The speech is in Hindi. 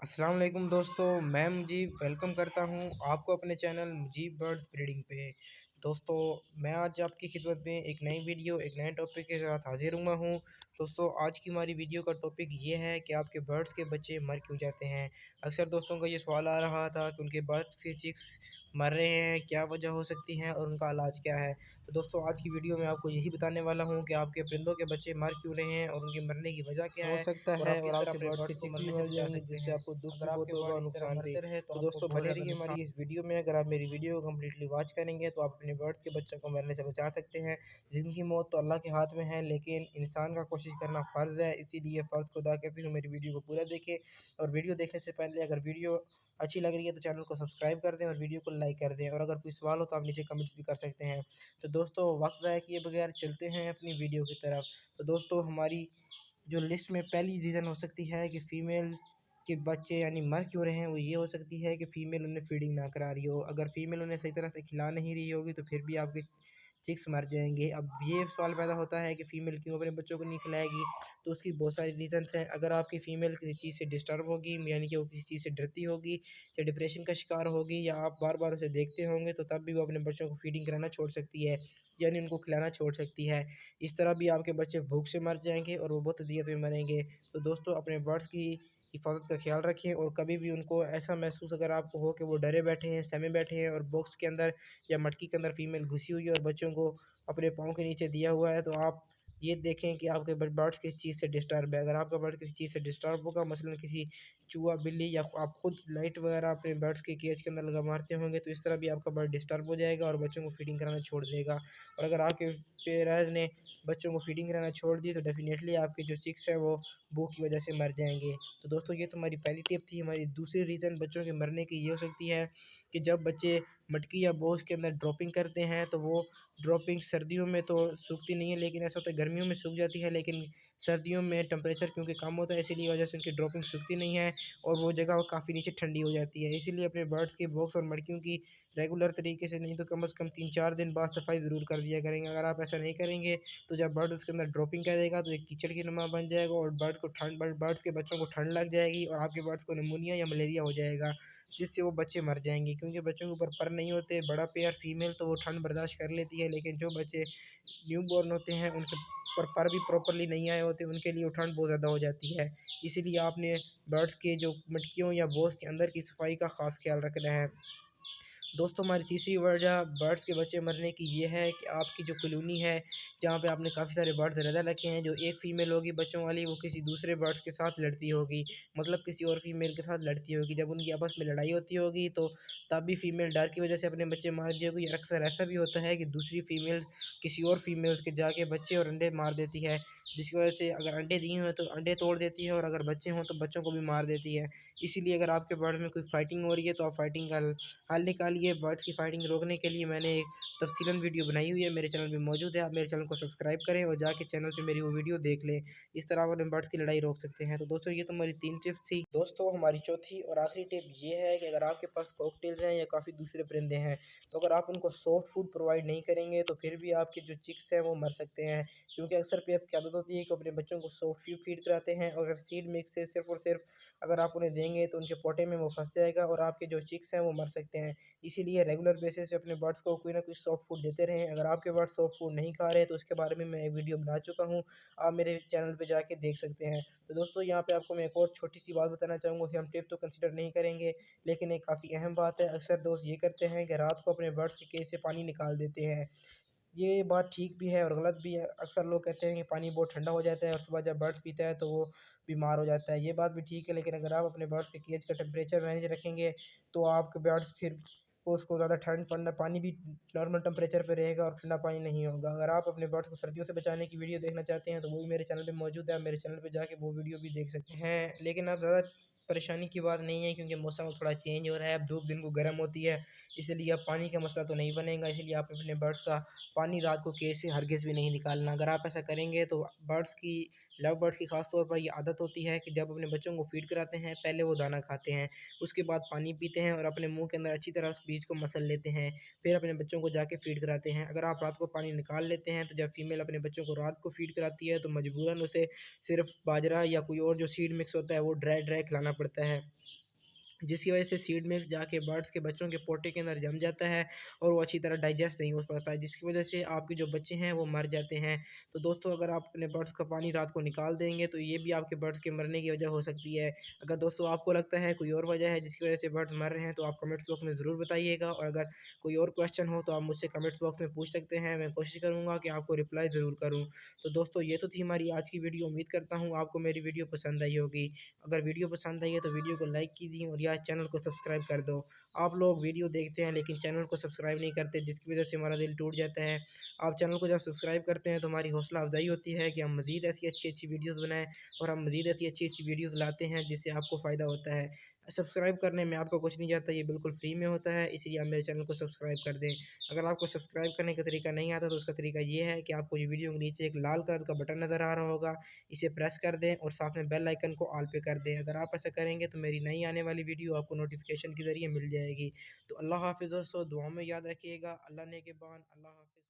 अस्सलाम वालेकुम दोस्तों, मैं मुजीब वेलकम करता हूं आपको अपने चैनल मुजीब बर्ड्स ब्रीडिंग पे। दोस्तों, मैं आज आपकी खिदमत में एक नई वीडियो एक नए टॉपिक के साथ हाजिर हुआ हूं। दोस्तों, आज की हमारी वीडियो का टॉपिक ये है कि आपके बर्ड्स के बच्चे मर क्यों जाते हैं। अक्सर दोस्तों का ये सवाल आ रहा था कि उनके बर्ड्स के चिक्स मर रहे हैं, क्या वजह हो सकती है और उनका इलाज क्या है। तो दोस्तों, आज की वीडियो में आपको यही बताने वाला हूँ कि आपके परिंदों के बच्चे मर क्यों रहे हैं और उनके मरने की वजह क्या हो है सकता और है आप और किस तरह आपके अपने बर्ड्स के बर्ड्स को चिक्स भी मरने से मर बचा जाएँगे, सकते जिससे हैं। आपको दुःख अगर भी बहुत आपके होगा और बर्ड्स इस तरह नुकसान भी। मरते रहे तो तो आपको दोस्तों बहुत बने ज़्यादा रहिए नुकसान। हमारी इस वीडियो में। अगर आप मेरी वीडियो को कंप्लीटली वॉच करेंगे तो आप अपने बर्ड्स के बच्चों को मरने से बचा सकते हैं। जिनकी मौत तो अल्लाह के हाथ में है, लेकिन इंसान का कोशिश करना फ़र्ज़ है, इसीलिए फ़र्ज़ को अदा करते हुए मेरी वीडियो को पूरा देखें। और वीडियो देखने से पहले अगर वीडियो अच्छी लग रही है तो चैनल को सब्सक्राइब कर दें और वीडियो को लाइक कर दें, और अगर कोई सवाल हो तो आप नीचे कमेंट्स भी कर सकते हैं। तो दोस्तों, वक्त ज़ाया किए बगैर चलते हैं अपनी वीडियो की तरफ। तो दोस्तों, हमारी जो लिस्ट में पहली रीज़न हो सकती है कि फ़ीमेल के बच्चे यानी मर क्यों रहे हैं, वो ये हो सकती है कि फ़ीमेल उन्हें फ़ीडिंग ना करा रही हो। अगर फ़ीमेल उन्हें सही तरह से खिला नहीं रही होगी तो फिर भी आपके चिक्स मर जाएँगे। अब ये सवाल पैदा होता है कि फ़ीमेल क्यों अपने बच्चों को नहीं खिलाएगी, तो उसकी बहुत सारी रीज़न्स हैं। अगर आपकी फ़ीमेल किसी चीज़ से डिस्टर्ब होगी, यानी कि वो किसी चीज़ से डरती होगी या डिप्रेशन का शिकार होगी, या आप बार-बार उसे देखते होंगे, तो तब भी वो अपने बच्चों को फ़ीडिंग कराना छोड़ सकती है, यानी उनको खिलाना छोड़ सकती है। इस तरह भी आपके बच्चे भूख से मर जाएँगे और वो बहुत अज़ियत में मरेंगे। तो दोस्तों, अपने बर्ड्स की हिफाज़त का ख़्याल रखें, और कभी भी उनको ऐसा महसूस अगर आपको हो कि वो डरे बैठे हैं, सहमे बैठे हैं और बॉक्स के अंदर या मटकी के अंदर फ़ीमेल घुसी हुई है और बच्चों को अपने पाँव के नीचे दिया हुआ है, तो आप ये देखें कि आपके बर्ड्स किस चीज़ से डिस्टर्ब है। अगर आपका बर्ड किसी चीज़ से डिस्टर्ब होगा, मसलन किसी चूहा, बिल्ली, या आप खुद लाइट वगैरह अपने बर्ड्स के केज के अंदर लगा मारते होंगे, तो इस तरह भी आपका बर्ड डिस्टर्ब हो जाएगा और बच्चों को फ़ीडिंग कराना छोड़ देगा। और अगर आपके पेरेंट्स ने बच्चों को फ़ीडिंग कराना छोड़ दी तो डेफ़िनेटली आपके जो चिक्स हैं वो भूख की वजह से मर जाएँगे। तो दोस्तों, ये तो हमारी पहली टिप थी। हमारी दूसरी रीज़न बच्चों के मरने की ये हो सकती है कि जब बच्चे मटकी या बोझ के अंदर ड्रॉपिंग करते हैं, तो वो ड्रॉपिंग सर्दियों में तो सूखती नहीं है, लेकिन ऐसा होता है गर्मियों में सूख जाती है, लेकिन सर्दियों में टेम्परेचर क्योंकि कम होता है, इसीलिए वजह से उनकी ड्रॉपिंग सूखती नहीं है और वो जगह काफ़ी नीचे ठंडी हो जाती है। इसीलिए अपने बर्ड्स के बॉक्स और मटकियों की रेगुलर तरीके से नहीं तो कम से कम 3-4 दिन बाद सफाई ज़रूर कर दिया करेंगे। अगर आप ऐसा नहीं करेंगे तो जब बर्ड उसके अंदर ड्रॉपिंग करेगा तो एक कीचड़ की नुमा बन जाएगा और बर्ड्स के बच्चों को ठंड लग जाएगी और आपके बर्ड्स को निमोनिया या मलेरिया हो जाएगा, जिससे वो बच्चे मर जाएँगे। क्योंकि बच्चों के ऊपर पर नहीं होते, बड़ा पेयर फीमेल तो वो ठंड बर्दाश्त कर लेती है, लेकिन जो बच्चे न्यूबॉर्न होते हैं उनके ऊपर पर भी प्रॉपर्ली नहीं आए होते, उनके लिए वो ठंड बहुत ज़्यादा हो जाती है। इसीलिए आपने बर्ड्स के जो मटकियों या बोझ के अंदर की सफाई का ख़ास ख्याल रखना है। दोस्तों, हमारी तीसरी वजह बर्ड्स के बच्चे मरने की ये है कि आपकी जो कॉलोनी है, जहाँ पे आपने काफ़ी सारे बर्ड्स रह रखे हैं, जो एक फ़ीमेल होगी बच्चों वाली, वो किसी दूसरे बर्ड्स के साथ लड़ती होगी, मतलब किसी और फ़ीमेल के साथ लड़ती होगी। जब उनकी आपस में लड़ाई होती होगी, तो तब भी फ़ीमेल डर की वजह से अपने बच्चे मार दी होगी। अक्सर ऐसा भी होता है कि दूसरी फ़ीमेल किसी और फ़ीमेल के जाके बच्चे और अंडे मार देती है, जिसकी वजह से अगर अंडे दिए हुए हैं तो अंडे तोड़ देती है, और अगर बच्चे हों तो बच्चों को भी मार देती है। इसीलिए अगर आपके बर्ड्स में कोई फाइटिंग हो रही है, तो आप फाइटिंग का हल निकालिए। बर्ड्स की फाइटिंग रोकने के लिए मैंने एक तफ़सीलन वीडियो बनाई हुई है, मेरे चैनल पे मौजूद है। आप मेरे चैनल को सब्सक्राइब करें और जाके चैनल पे मेरी वो वीडियो देख लें। इस तरह आप अपने बर्ड्स की लड़ाई रोक सकते हैं। तो दोस्तों, ये तो हमारी 3 टिप्स थी। दोस्तों, हमारी चौथी और आखिरी टिप ये है कि अगर आपके पास कॉकटेल्स हैं या काफ़ी दूसरे परिंदे हैं, तो अगर आप उनको सॉफ्ट फूड प्रोवाइड नहीं करेंगे तो फिर भी आपके जो चिक्स हैं वो मर सकते हैं। क्योंकि अक्सर पेयर्स की आदत होती है कि अपने बच्चों को सॉफ्ट फीड फीड कराते हैं, और अगर सीड मिक्स से सिर्फ़ और सिर्फ़ अगर आप उन्हें देंगे तो उनके पोटे में वो फँस जाएगा और आपके जो चिक्स हैं वो मर सकते हैं। इसीलिए रेगुलर बेसिस पे अपने बर्ड्स को कोई ना कोई सॉफ्ट फूड देते रहें। अगर आपके बर्ड्स सॉफ्ट फूड नहीं खा रहे तो उसके बारे में मैं एक वीडियो बना चुका हूँ, आप मेरे चैनल पे जाके देख सकते हैं। तो दोस्तों, यहाँ पे आपको मैं एक और छोटी-सी बात बताना चाहूँगा, उसे हम टिप तो कंसिडर नहीं करेंगे, लेकिन एक काफ़ी अहम बात है। अक्सर दोस्त ये करते हैं कि रात को अपने बर्ड्स के केज से पानी निकाल देते हैं। ये बात ठीक भी है और गलत भी है। अक्सर लोग कहते हैं कि पानी बहुत ठंडा हो जाता है और सुबह जब बर्ड्स पीता है तो वो बीमार हो जाता है। ये बात भी ठीक है, लेकिन अगर आप अपने बर्ड्स के केज का टेम्परेचर मैनेज रखेंगे, तो आपके बर्ड्स फिर उसको ज़्यादा ठंड पड़ना, पानी भी नॉर्मल टेम्परेचर पे रहेगा और ठंडा पानी नहीं होगा। अगर आप अपने बर्ड्स को सर्दियों से बचाने की वीडियो देखना चाहते हैं, तो वो भी मेरे चैनल पे मौजूद है। आप मेरे चैनल पे जाके वो वीडियो भी देख सकते हैं। लेकिन अब ज़्यादा परेशानी की बात नहीं है, क्योंकि मौसम थोड़ा चेंज हो रहा है, अब धूप दिन को गर्म होती है, इसलिए अब पानी का मसला तो नहीं बनेगा। इसलिए आप अपने बर्ड्स का पानी रात को केज से हरगिज़ भी नहीं निकालना। अगर आप ऐसा करेंगे तो बर्ड्स की लव बर्ड्स की ख़ास तौर पर ये आदत होती है कि जब अपने बच्चों को फ़ीड कराते हैं, पहले वो दाना खाते हैं, उसके बाद पानी पीते हैं और अपने मुँह के अंदर अच्छी तरह उस बीज को मसल लेते हैं, फिर अपने बच्चों को जाके फ़ीड कराते हैं। अगर आप रात को पानी निकाल लेते हैं, तो जब फीमेल अपने बच्चों को रात को फ़ीड कराती है, तो मजबूरन उसे सिर्फ़ बाजरा या कोई और जो सीड मिक्स होता है, वो ड्राई ड्राई खिलाना पड़ता है। जिसकी वजह से सीड मिक्स जाके बर्ड्स के बच्चों के पोटे के अंदर जम जाता है और वो अच्छी तरह डाइजेस्ट नहीं हो पाता है, जिसकी वजह से आपके जो बच्चे हैं वो मर जाते हैं। तो दोस्तों, अगर आप अपने बर्ड्स का पानी रात को निकाल देंगे तो ये भी आपके बर्ड्स के मरने की वजह हो सकती है। अगर दोस्तों आपको लगता है कोई और वजह है जिसकी वजह से बर्ड्स मर रहे हैं, तो आप कमेंट्स बॉक्स में ज़रूर बताइएगा, और अगर कोई और क्वेश्चन हो तो आप मुझसे कमेंट्स बॉक्स में पूछ सकते हैं। मैं कोशिश करूँगा कि आपको रिप्लाई ज़रूर करूँ। तो दोस्तों, ये तो थी हमारी आज की वीडियो। उम्मीद करता हूँ आपको मेरी वीडियो पसंद आई होगी। अगर वीडियो पसंद आई है तो वीडियो को लाइक कीजिए और या चैनल को सब्सक्राइब कर दो। आप लोग वीडियो देखते हैं लेकिन चैनल को सब्सक्राइब नहीं करते, जिसकी वजह से हमारा दिल टूट जाता है। आप चैनल को जब सब्सक्राइब करते हैं तो हमारी हौसला अफ़ज़ाई होती है कि हम मज़ीद ऐसी अच्छी-अच्छी वीडियोज़ बनाएँ, और हम मज़ीद ऐसी अच्छी-अच्छी वीडियोज़ लाते हैं जिससे आपको फ़ायदा होता है। सब्सक्राइब करने में आपको कुछ नहीं जाता, ये बिल्कुल फ्री में होता है, इसलिए आप मेरे चैनल को सब्सक्राइब कर दें। अगर आपको सब्सक्राइब करने का तरीका नहीं आता तो उसका तरीका ये है कि आपको ये वीडियो के नीचे एक लाल कलर का बटन नज़र आ रहा होगा, इसे प्रेस कर दें और साथ में बेल आइकन को ऑल पे कर दें। अगर आप ऐसा करेंगे तो मेरी नई आने वाली वीडियो आपको नोटिफ़िकेशन के ज़रिए मिल जाएगी। तो अल्लाह हाफ़िज़ दोस्तों, दुआओं में याद रखिएगा। अल्लाह ने के बान, अल्लाह हाफ़िज़।